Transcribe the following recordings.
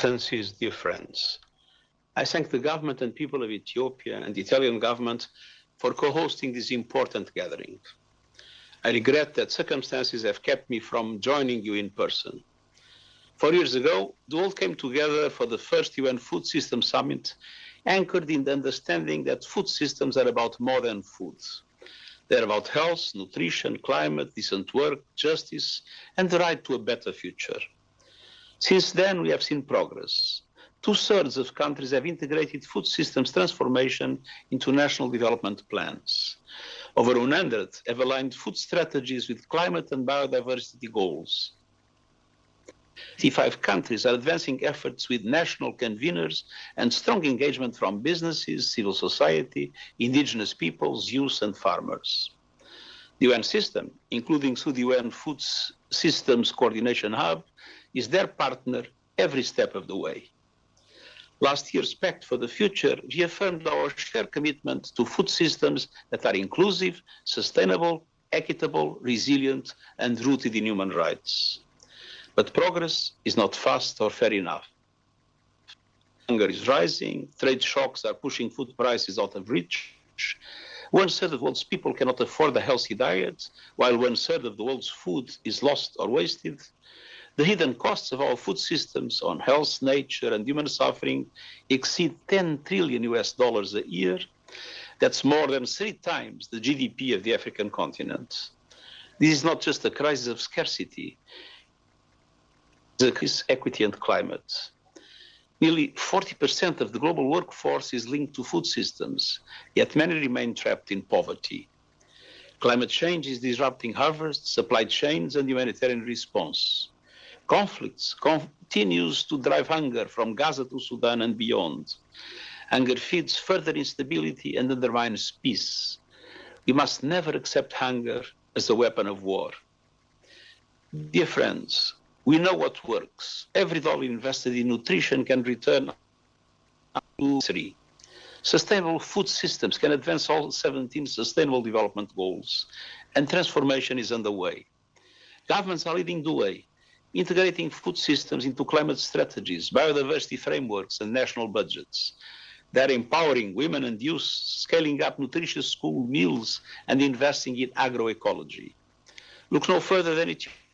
Excellencies, dear friends, I thank the government and people of Ethiopia and the Italian government for co-hosting this important gathering. I regret that circumstances have kept me from joining you in person. 4 years ago, the world came together for the first UN Food System Summit, anchored in the understanding that food systems are about more than food. They're about health, nutrition, climate, decent work, justice, and the right to a better future. Since then, we have seen progress. 2/3 of countries have integrated food systems transformation into national development plans. Over 100 have aligned food strategies with climate and biodiversity goals. 55 countries are advancing efforts with national conveners and strong engagement from businesses, civil society, indigenous peoples, youth, and farmers. The UN system, including through the UN Food Systems Coordination Hub, is their partner every step of the way. Last year's Pact for the Future reaffirmed our shared commitment to food systems that are inclusive, sustainable, equitable, resilient, and rooted in human rights. But progress is not fast or fair enough. Hunger is rising, trade shocks are pushing food prices out of reach. 1/3 of the world's people cannot afford a healthy diet, while 1/3 of the world's food is lost or wasted. The hidden costs of our food systems on health, nature, and human suffering exceed $10 trillion a year. That's more than 3 times the GDP of the African continent. This is not just a crisis of scarcity, it's a crisis of equity and climate. Nearly 40% of the global workforce is linked to food systems, yet many remain trapped in poverty. Climate change is disrupting harvests, supply chains, and humanitarian response. Conflicts continues to drive hunger from Gaza to Sudan and beyond. Hunger feeds further instability and undermines peace. We must never accept hunger as a weapon of war. Dear friends, we know what works. Every dollar invested in nutrition can return up to 3. Sustainable food systems can advance all 17 Sustainable Development Goals, and transformation is underway. Governments are leading the way, integrating food systems into climate strategies, biodiversity frameworks, and national budgets. They're empowering women and youth, scaling up nutritious school meals, and investing in agroecology. Look no further than Ethiopia.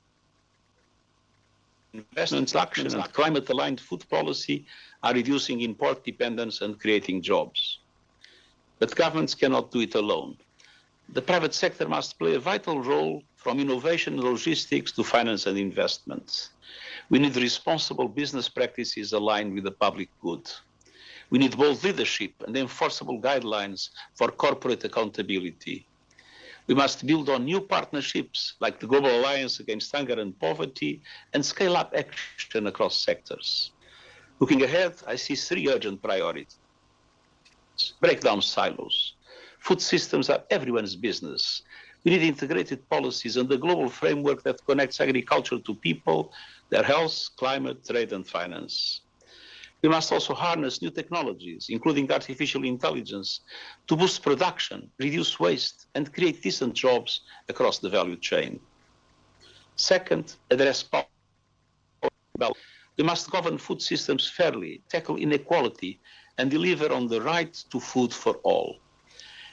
Investments, action, and climate-aligned food policy are reducing import dependence and creating jobs. But governments cannot do it alone. The private sector must play a vital role, from innovation and logistics to finance and investments. We need responsible business practices aligned with the public good. We need bold leadership and enforceable guidelines for corporate accountability. We must build on new partnerships like the Global Alliance Against Hunger and Poverty and scale up action across sectors. Looking ahead, I see 3 urgent priorities. Break down silos. Food systems are everyone's business. We need integrated policies and a global framework that connects agriculture to people, their health, climate, trade, and finance. We must also harness new technologies, including artificial intelligence, to boost production, reduce waste, and create decent jobs across the value chain. Second, address poverty. We must govern food systems fairly, tackle inequality, and deliver on the right to food for all.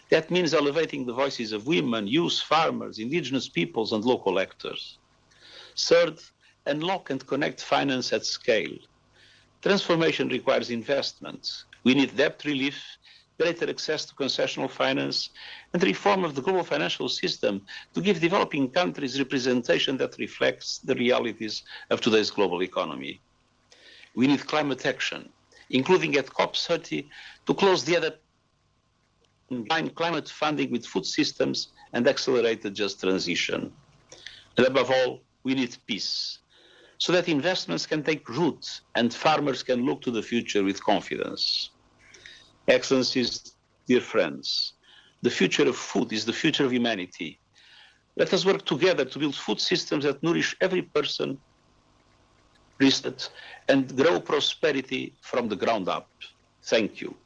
That means elevating the voices of women, youth, farmers, indigenous peoples, and local actors. Third, unlock and connect finance at scale. Transformation requires investment. We need debt relief, greater access to concessional finance, and reform of the global financial system to give developing countries representation that reflects the realities of today's global economy. We need climate action, including at COP30, to close the other combine climate funding with food systems and accelerate the just transition. And above all, we need peace, so that investments can take root and farmers can look to the future with confidence. Excellencies, dear friends, the future of food is the future of humanity. Let us work together to build food systems that nourish every person, and grow prosperity from the ground up. Thank you.